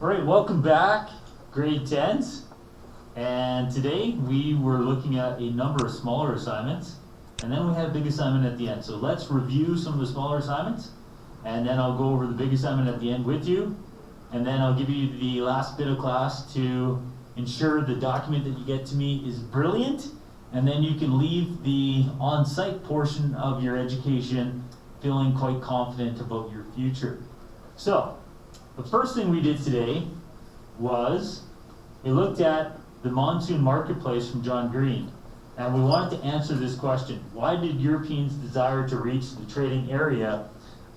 All right, welcome back, grade 10s. And today we were looking at a number of smaller assignments, and then we had a big assignment at the end. So let's review some of the smaller assignments, and then I'll go over the big assignment at the end with you, and then I'll give you the last bit of class to ensure the document that you get to me is brilliant, and then you can leave the on-site portion of your education feeling quite confident about your future. So, the first thing we did today was we looked at the monsoon marketplace from John Green, and we wanted to answer this question: why did Europeans desire to reach the trading area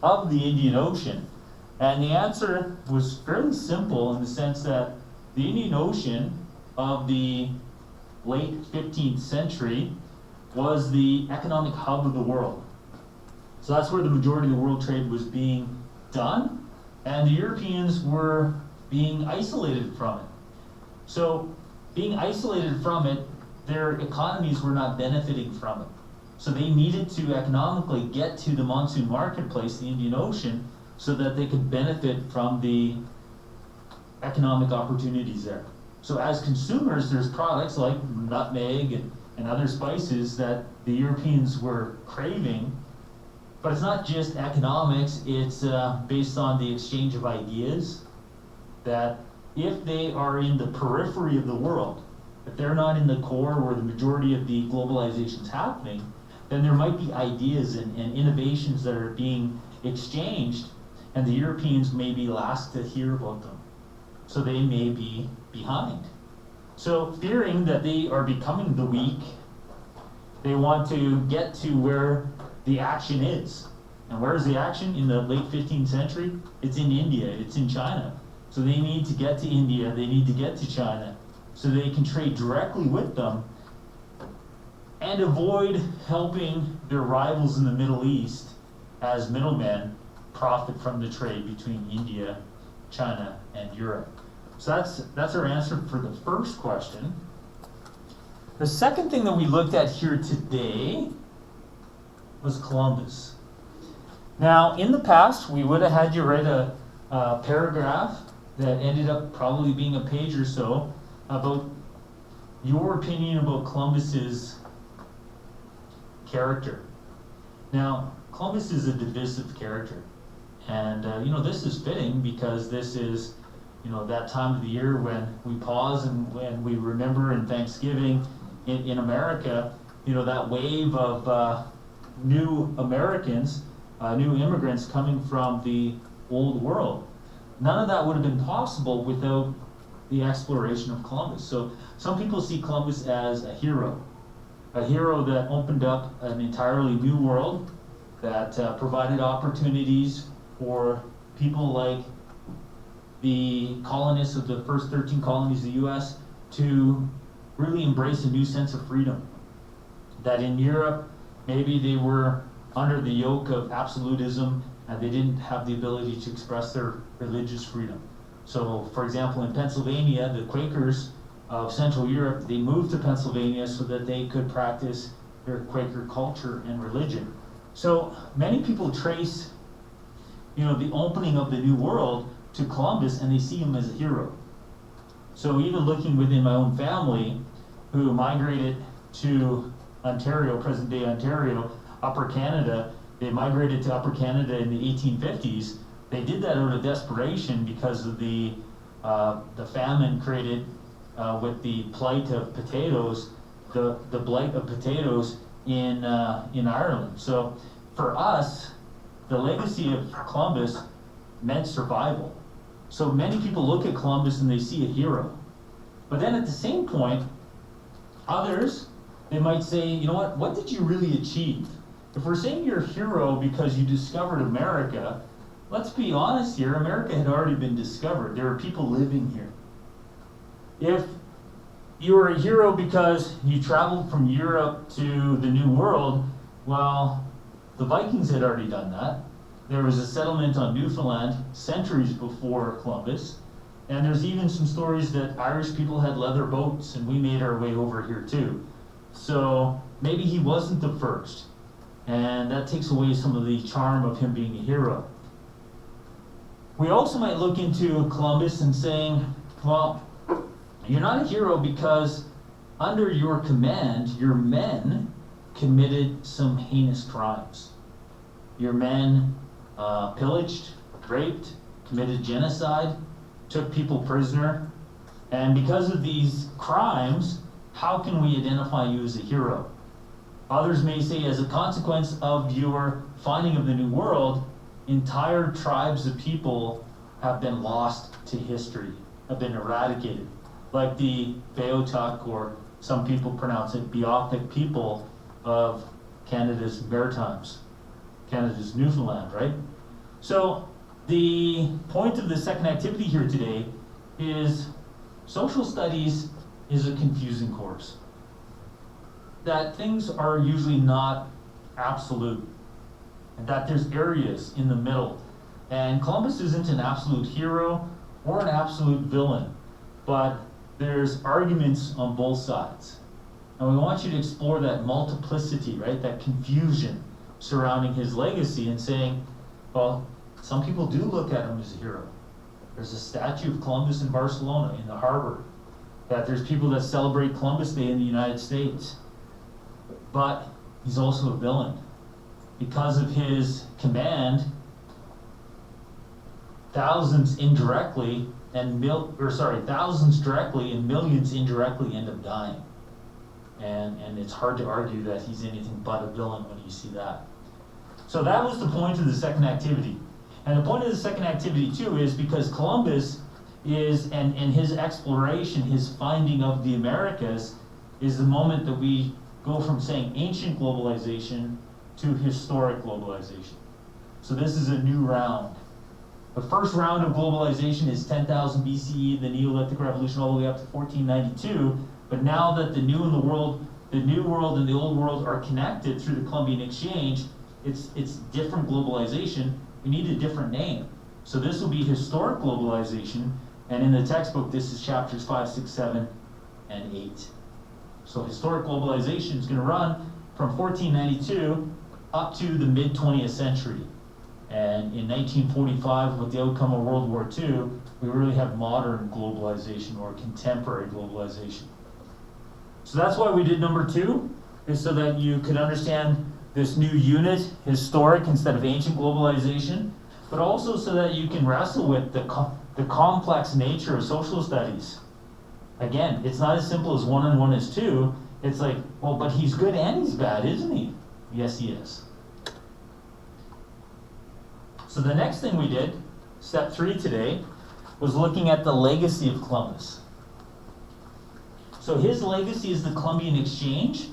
of the Indian Ocean? And the answer was fairly simple in the sense that the Indian Ocean of the late 15th century was the economic hub of the world. So that's where the majority of the world trade was being done, and the Europeans were being isolated from it. So being isolated from it, their economies were not benefiting from it. So they needed to economically get to the monsoon marketplace, the Indian Ocean, so that they could benefit from the economic opportunities there. So as consumers, there's products like nutmeg and other spices that the Europeans were craving. But it's not just economics, it's based on the exchange of ideas, that if they are in the periphery of the world, if they're not in the core where the majority of the globalization is happening, then there might be ideas and innovations that are being exchanged, and the Europeans may be last to hear about them. So they may be behind. So fearing that they are becoming the weak, they want to get to where the action is. And where is the action? In the late 15th century, it's in India, it's in China. So they need to get to India, they need to get to China, so they can trade directly with them and avoid helping their rivals in the Middle East as middlemen profit from the trade between India, China, and Europe. So that's our answer for the first question. The second thing that we looked at here today was Columbus. Now, in the past, we would have had you write a paragraph that ended up probably being a page or so about your opinion about Columbus's character. Now, Columbus is a divisive character, and this is fitting because this is that time of the year when we pause and when we remember in Thanksgiving in America, that wave of new Americans, new immigrants coming from the old world. None of that would have been possible without the exploration of Columbus. So some people see Columbus as a hero that opened up an entirely new world, that provided opportunities for people like the colonists of the first 13 colonies of the US to really embrace a new sense of freedom. That in Europe, maybe they were under the yoke of absolutism and they didn't have the ability to express their religious freedom. So, for example, in Pennsylvania, the Quakers of Central Europe, they moved to Pennsylvania so that they could practice their Quaker culture and religion. So many people trace, the opening of the New World to Columbus, and they see him as a hero. So even looking within my own family, who migrated to Ontario, present-day Ontario, Upper Canada, they migrated to Upper Canada in the 1850s. They did that out of desperation because of the famine created with the plight of potatoes, the blight of potatoes in Ireland. So for us, the legacy of Columbus meant survival. So many people look at Columbus and they see a hero. But then at the same point, others, they might say, what did you really achieve? If we're saying you're a hero because you discovered America, let's be honest here, America had already been discovered. There were people living here. If you were a hero because you traveled from Europe to the New World, well, the Vikings had already done that. There was a settlement on Newfoundland centuries before Columbus, and there's even some stories that Irish people had leather boats and we made our way over here too. So maybe he wasn't the first, and that takes away some of the charm of him being a hero. We also might look into Columbus and saying, well, you're not a hero because under your command, your men committed some heinous crimes. Your men pillaged, raped, committed genocide, took people prisoner, and because of these crimes, how can we identify you as a hero? Others may say, as a consequence of your finding of the New World, entire tribes of people have been lost to history, have been eradicated, like the Beothuk, or some people pronounce it Beothuk people of Canada's Maritimes, Canada's Newfoundland, right? So the point of the second activity here today is social studies is a confusing course. That things are usually not absolute, and that there's areas in the middle. And Columbus isn't an absolute hero or an absolute villain, but there's arguments on both sides. And we want you to explore that multiplicity, right? That confusion surrounding his legacy and saying, well, some people do look at him as a hero. There's a statue of Columbus in Barcelona, in the harbor. That there's people that celebrate Columbus Day in the United States. But he's also a villain. Because of his command, thousands indirectly thousands directly and millions indirectly end up dying. And it's hard to argue that he's anything but a villain when you see that. So that was the point of the second activity. And the point of the second activity too is because Columbus is, and his exploration, his finding of the Americas, is the moment that we go from saying ancient globalization to historic globalization. So this is a new round. The first round of globalization is 10,000 BCE, the Neolithic Revolution, all the way up to 1492. But now that the New World and the Old World are connected through the Columbian Exchange, it's different globalization. We need a different name. So this will be historic globalization, and in the textbook, this is chapters 5, 6, 7, and 8. So historic globalization is going to run from 1492 up to the mid-20th century. And in 1945, with the outcome of World War II, we really have modern globalization or contemporary globalization. So that's why we did number 2, is so that you could understand this new unit, historic instead of ancient globalization, but also so that you can wrestle with the complex nature of social studies. Again, it's not as simple as 1 and 1 is 2. It's like, well, but he's good and he's bad, isn't he? Yes, he is. So the next thing we did, step 3 today, was looking at the legacy of Columbus. So his legacy is the Columbian Exchange,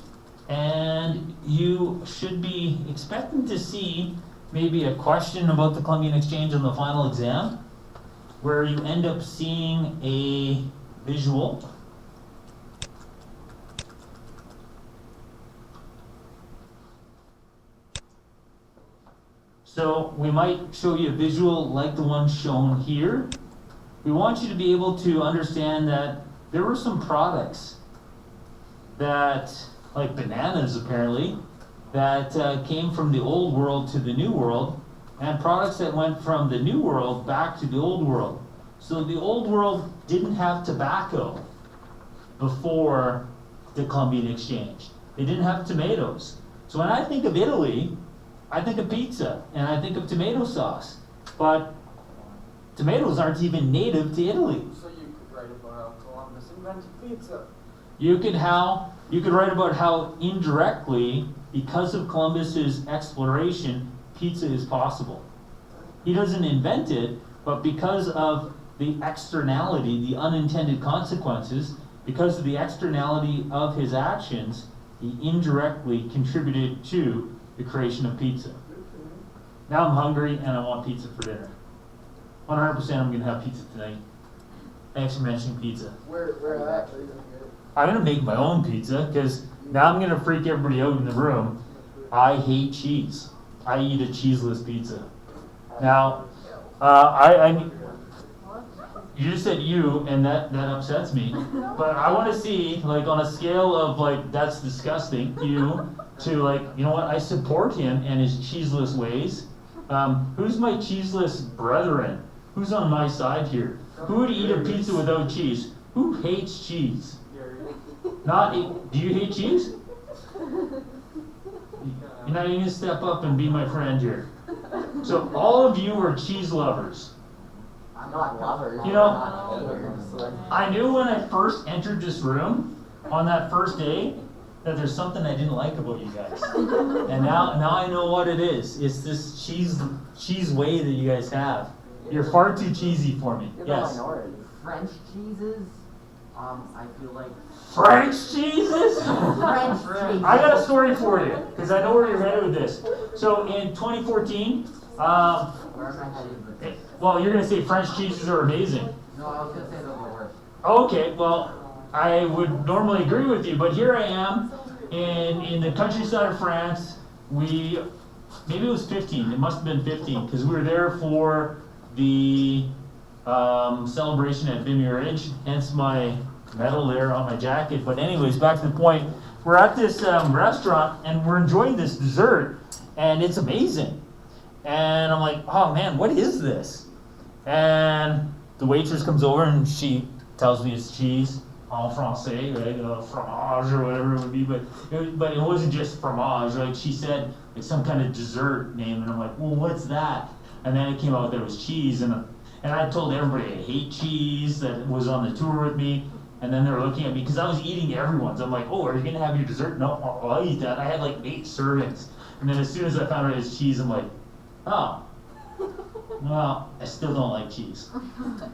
and you should be expecting to see maybe a question about the Columbian Exchange on the final exam, where you end up seeing a visual. So we might show you a visual like the one shown here. We want you to be able to understand that there were some products that, like bananas apparently, that came from the old world to the new world, and products that went from the new world back to the old world. So the old world didn't have tobacco before the Columbian Exchange. They didn't have tomatoes. So when I think of Italy, I think of pizza, and I think of tomato sauce. But tomatoes aren't even native to Italy. So you could write about how Columbus invented pizza. You could write about how indirectly, because of Columbus's exploration, pizza is possible. He doesn't invent it, but because of the externality, the unintended consequences, because of the externality of his actions, he indirectly contributed to the creation of pizza. Now I'm hungry and I want pizza for dinner. 100% I'm going to have pizza tonight. Thanks for mentioning pizza. Where at? I'm going to make my own pizza because now I'm going to freak everybody out in the room. I hate cheese. I eat a cheeseless pizza. Now, you just said you, and that upsets me. But I want to see, like, on a scale of, like, that's disgusting, you, to, like, you know what, I support him and his cheeseless ways. Who's my cheeseless brethren? Who's on my side here? Who would eat a pizza without cheese? Who hates cheese? Do you hate cheese? You're not even gonna step up and be my friend here. So all of you are cheese lovers. I'm not lovers. You know, I'm not haters. I knew when I first entered this room on that first day that there's something I didn't like about you guys. And now I know what it is. It's this cheese way that you guys have. You're far too cheesy for me. You're Yes. the minority. French cheeses, I feel like French cheeses? French cheese. I got a story for you, because I know where you're headed with this. So in 2014, Where am I headed with this? well, you're going to say French cheeses are amazing. No, I was gonna say those are the worst. Okay, well, I would normally agree with you, but here I am in the countryside of France. Maybe it was 15, it must have been 15, because we were there for the celebration at Vimy Ridge, hence my medal there on my jacket. But anyways, back to the point, we're at this restaurant and we're enjoying this dessert, and it's amazing. And I'm like, oh man, what is this? And the waitress comes over and she tells me it's cheese en français, right? Fromage or whatever it would be, but it wasn't just fromage. Like she said, it's some kind of dessert name, and I'm like, well, what's that? And then it came out that it was cheese, and I told everybody I hate cheese that was on the tour with me. And then they were looking at me because I was eating everyone's. I'm like, oh, are you gonna have your dessert? No, I'll eat that. I had like 8 servings, and then as soon as I found out it's cheese, I'm like, oh, well, I still don't like cheese. I'm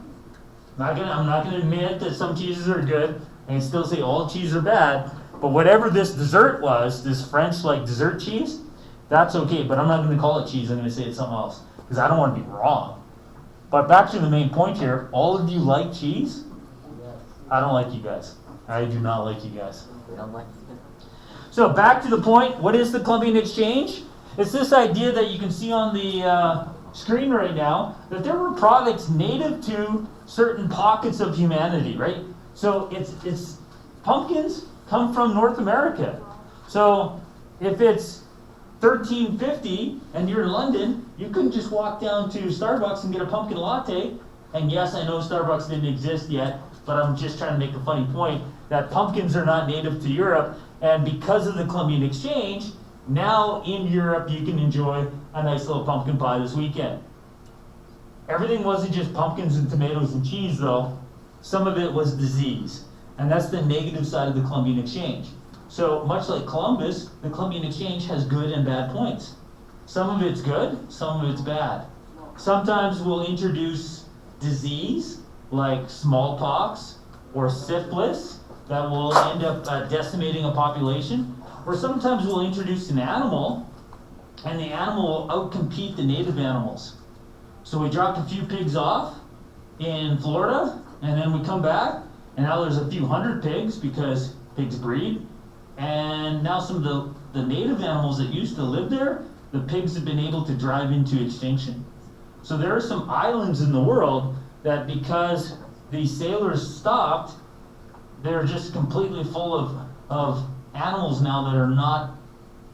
not gonna admit that some cheeses are good, and still say all cheese are bad. But whatever this dessert was, this French like dessert cheese, that's okay. But I'm not gonna call it cheese. I'm gonna say it's something else because I don't want to be wrong. But back to the main point here. All of you like cheese. I don't like you guys. I do not like you guys. We don't like So back to the point. What is the Columbian Exchange? It's this idea that you can see on the screen right now, that there were products native to certain pockets of humanity, right? So it's pumpkins come from North America. So if it's 1350 and you're in London, you couldn't just walk down to Starbucks and get a pumpkin latte. And yes, I know Starbucks didn't exist yet, but I'm just trying to make a funny point that pumpkins are not native to Europe. And because of the Columbian Exchange, now in Europe you can enjoy a nice little pumpkin pie this weekend. Everything wasn't just pumpkins and tomatoes and cheese though. Some of it was disease. And that's the negative side of the Columbian Exchange. So much like Columbus, the Columbian Exchange has good and bad points. Some of it's good, some of it's bad. Sometimes we'll introduce disease like smallpox or syphilis that will end up decimating a population. Or sometimes we'll introduce an animal and the animal will outcompete the native animals. So we dropped a few pigs off in Florida, and then we come back and now there's a few hundred pigs because pigs breed. And now some of the native animals that used to live there, the pigs have been able to drive into extinction. So there are some islands in the world that because the sailors stopped, they're just completely full of animals now that are not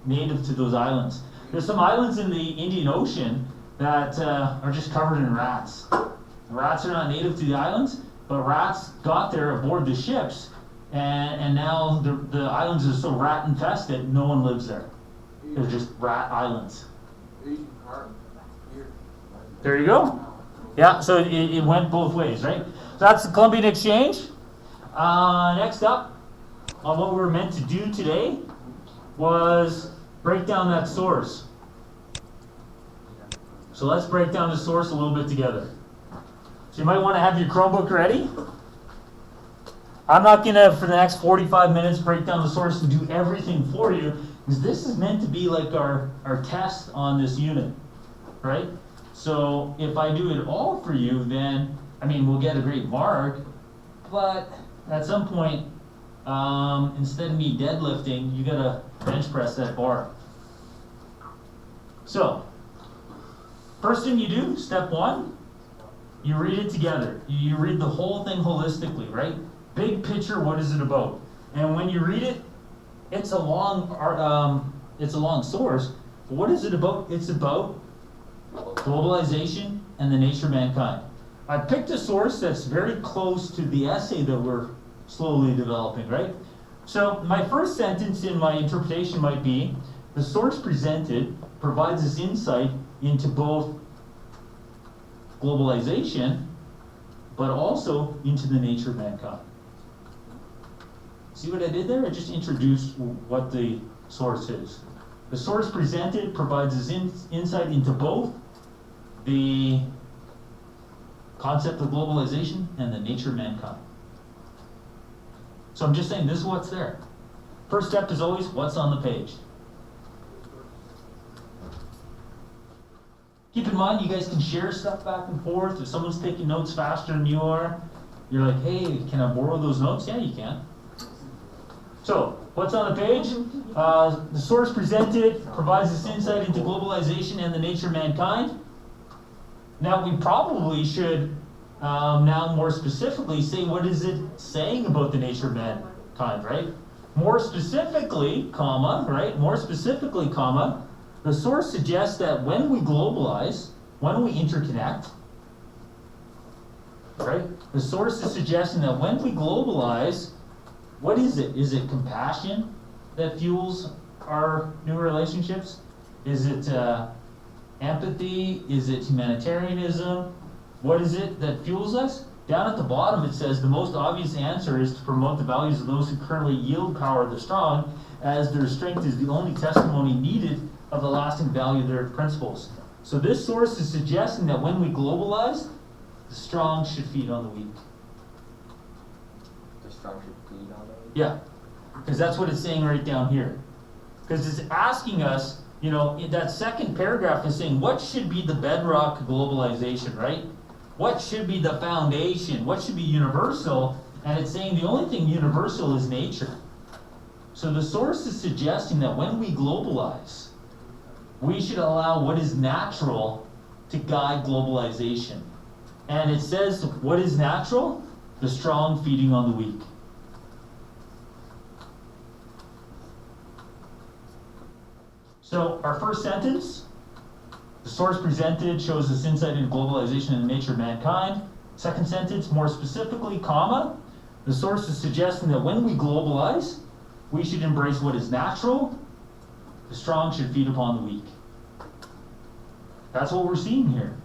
native to those islands. There's some islands in the Indian Ocean that are just covered in rats. The rats are not native to the islands, but rats got there aboard the ships, and now the islands are so rat infested, no one lives there. They're just rat islands. There you go. Yeah, so it went both ways, right? So that's the Columbian Exchange. Next up, on what we were meant to do today was break down that source. So let's break down the source a little bit together. So you might want to have your Chromebook ready. I'm not going to, for the next 45 minutes, break down the source and do everything for you, because this is meant to be like our test on this unit, right? So if I do it all for you, then, we'll get a great mark, but at some point, instead of me deadlifting, you gotta bench press that bar. So, first thing you do, step 1, you read it together. You read the whole thing holistically, right? Big picture, what is it about? And when you read it, it's a long source. But what is it about? It's about globalization and the nature of mankind. I picked a source that's very close to the essay that we're slowly developing, right? So my first sentence in my interpretation might be, the source presented provides us insight into both globalization, but also into the nature of mankind. See what I did there? I just introduced what the source is. The source presented provides us insight into both the concept of globalization and the nature of mankind. So I'm just saying this is what's there. First step is always what's on the page. Keep in mind you guys can share stuff back and forth. If someone's taking notes faster than you are, you're like, hey, can I borrow those notes? Yeah, you can. So, what's on the page? The source presented provides us insight into globalization and the nature of mankind. Now, we probably should now more specifically say what is it saying about the nature of mankind, right? More specifically, comma, right? More specifically, comma, the source suggests that when we globalize, when we interconnect, right? The source is suggesting that when we globalize, what is it? Is it compassion that fuels our new relationships? Is it empathy? Is it humanitarianism? What is it that fuels us? Down at the bottom it says the most obvious answer is to promote the values of those who currently yield power to the strong, as their strength is the only testimony needed of the lasting value of their principles. So this source is suggesting that when we globalize, the strong should feed on the weak. The strong should feed on it. Yeah, because that's what it's saying right down here. Because it's asking us, you know, in that second paragraph is saying what should be the bedrock of globalization, right? What should be the foundation? What should be universal? And it's saying the only thing universal is nature. So the source is suggesting that when we globalize, we should allow what is natural to guide globalization. And it says, what is natural? The strong feeding on the weak. So our first sentence, the source presented shows us insight into globalization and the nature of mankind. Second sentence, more specifically, comma, the source is suggesting that when we globalize, we should embrace what is natural. The strong should feed upon the weak. That's what we're seeing here.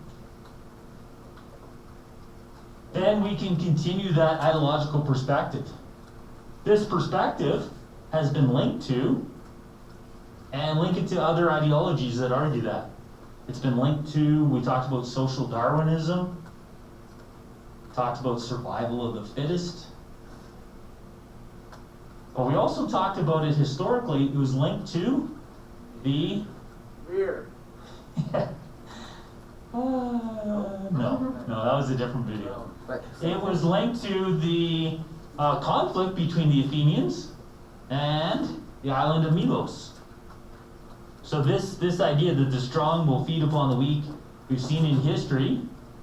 Then we can continue that ideological perspective. This perspective has been linked to, and link it to other ideologies that argue that. It's been linked to, we talked about social Darwinism, talked about survival of the fittest. But we also talked about it historically, it was linked to the... Weird. No, that was a different video. It was linked to the conflict between the Athenians and the island of Milos. So this idea that the strong will feed upon the weak, we've seen in history,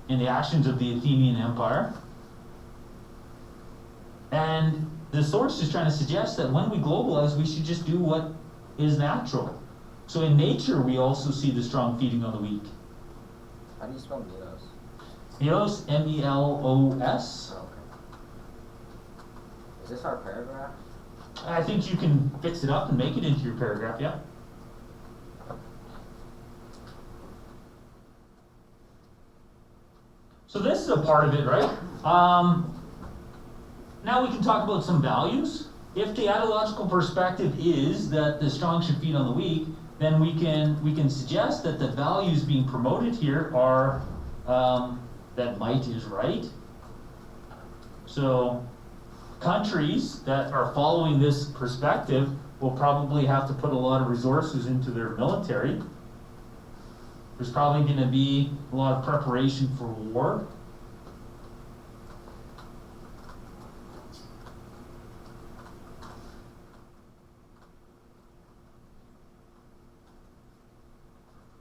in the actions of the Athenian Empire. And the source is trying to suggest that when we globalize, we should just do what is natural. So in nature, we also see the strong feeding on the weak. How do you spell Milos? Milos, M-E-L-O-S. Oh, okay. Is this our paragraph? I think you can fix it up and make it into your paragraph, yeah? So this is a part of it, right? Now we can talk about some values. If the ideological perspective is that the strong should feed on the weak, then we can suggest that the values being promoted here are that might is right. So countries that are following this perspective will probably have to put a lot of resources into their military. There's probably going to be a lot of preparation for war.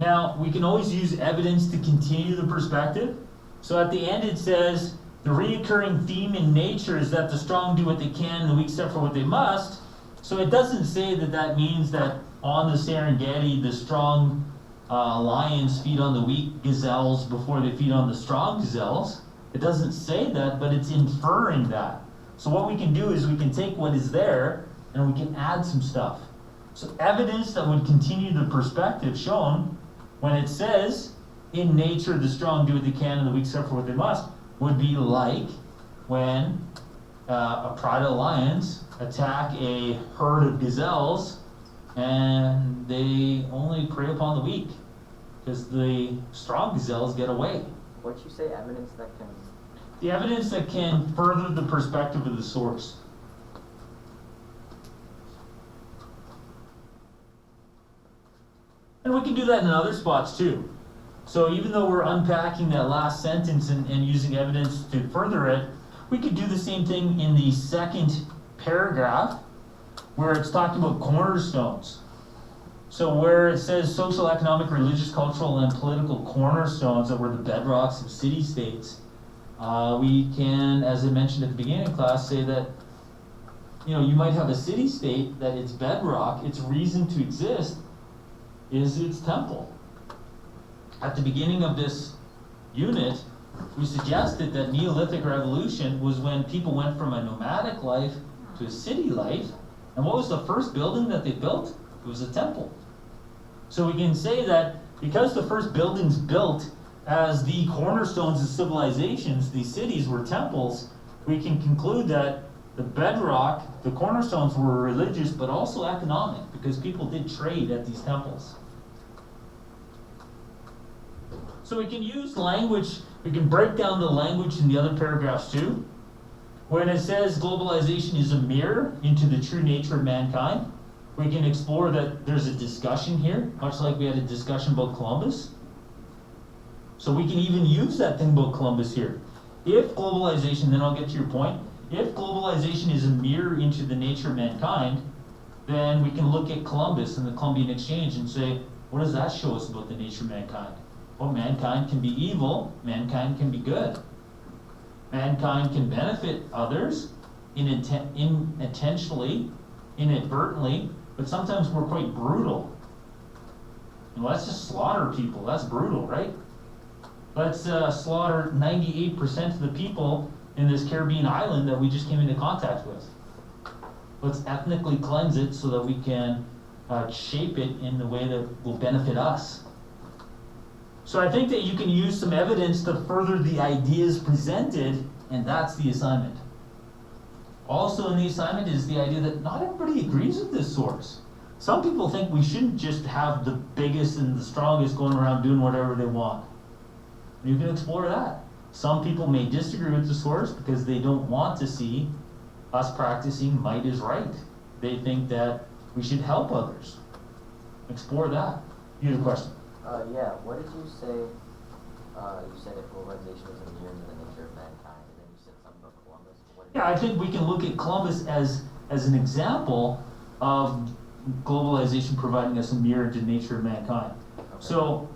Now, we can always use evidence to continue the perspective. So at the end it says, the reoccurring theme in nature is that the strong do what they can and the weak suffer what they must. So it doesn't say that that means that on the Serengeti, the strong lions feed on the weak gazelles before they feed on the strong gazelles. It doesn't say that, but it's inferring that. So what we can do is we can take what is there and we can add some stuff. So evidence that would continue the perspective shown when it says, in nature the strong do what they can and the weak suffer what they must, would be like when a pride of lions attack a herd of gazelles and they only prey upon the weak because the strong gazelles get away. What'd you say? Evidence that can. The evidence that can further the perspective of the source. And we can do that in other spots too. So even though we're unpacking that last sentence and using evidence to further it, we could do the same thing in the second paragraph where it's talking about cornerstones. So where it says social, economic, religious, cultural, and political cornerstones that were the bedrocks of city-states, we can, as I mentioned at the beginning of class, say that you might have a city-state that its bedrock, its reason to exist, is its temple. At the beginning of this unit, we suggested that Neolithic revolution was when people went from a nomadic life to a city life. And what was the first building that they built? It was a temple. So we can say that because the first buildings built as the cornerstones of civilizations, these cities were temples, we can conclude that the bedrock, the cornerstones were religious but also economic because people did trade at these temples. So we can use language, we can break down the language in the other paragraphs too. When it says globalization is a mirror into the true nature of mankind, we can explore that there's a discussion here, much like we had a discussion about Columbus. So we can even use that thing about Columbus here. If globalization, then I'll get to your point, if globalization is a mirror into the nature of mankind, then we can look at Columbus and the Columbian Exchange and say, what does that show us about the nature of mankind? Well, mankind can be evil, mankind can be good. Mankind can benefit others intentionally, inadvertently, but sometimes we're quite brutal. Let's just slaughter people, that's brutal, right? Let's slaughter 98% of the people in this Caribbean island that we just came into contact with. Let's ethnically cleanse it so that we can shape it in the way that will benefit us. So I think that you can use some evidence to further the ideas presented, and that's the assignment. Also in the assignment is the idea that not everybody agrees with this source. Some people think we shouldn't just have the biggest and the strongest going around doing whatever they want. You can explore that. Some people may disagree with the source because they don't want to see us practicing might is right. They think that we should help others. Explore that. You had a question? Yeah, what did you say? You said that globalization is a mirror to the nature of mankind, and then you said something about Columbus. I think we can look at Columbus as an example of globalization providing us a mirror to the nature of mankind. Okay. So,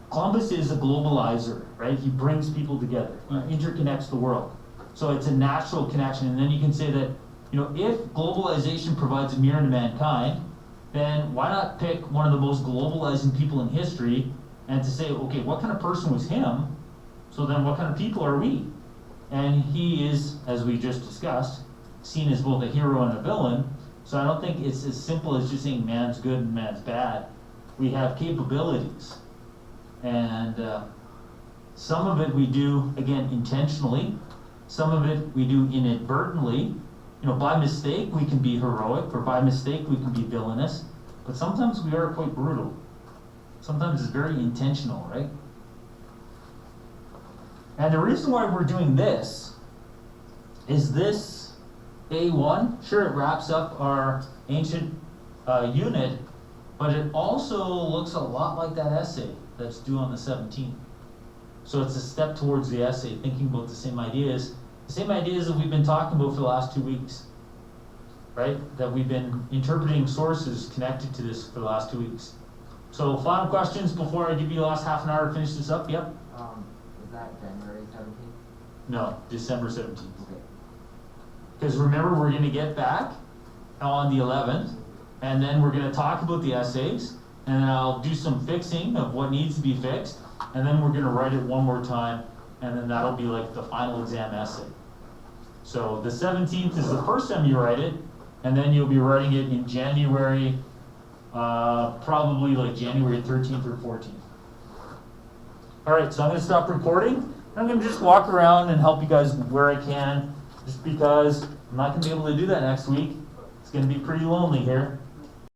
Columbus is a globalizer, right? He brings people together. He interconnects the world. So it's a natural connection. And then you can say that, if globalization provides a mirror to mankind, then why not pick one of the most globalizing people in history and to say, okay, what kind of person was him? So then what kind of people are we? And he is, as we just discussed, seen as both a hero and a villain. So I don't think it's as simple as just saying man's good and man's bad. We have capabilities. And some of it we do, again, intentionally. Some of it we do inadvertently. By mistake we can be heroic, or by mistake we can be villainous. But sometimes we are quite brutal. Sometimes it's very intentional, right? And the reason why we're doing this is this A1. Sure, it wraps up our ancient unit, but it also looks a lot like that essay that's due on the 17th. So it's a step towards the essay, thinking about the same ideas that we've been talking about for the last 2 weeks, right? That we've been interpreting sources connected to this for the last 2 weeks. So final questions before I give you the last half an hour to finish this up? Yep? Is that January 17th? No, December 17th. Okay. Because remember, we're going to get back on the 11th, and then we're going to talk about the essays, and then I'll do some fixing of what needs to be fixed, and then we're going to write it one more time, and then that'll be like the final exam essay. So the 17th is the first time you write it, and then you'll be writing it in January, probably like January 13th or 14th. All right, so I'm going to stop recording. I'm going to just walk around and help you guys where I can, just because I'm not going to be able to do that next week. It's going to be pretty lonely here.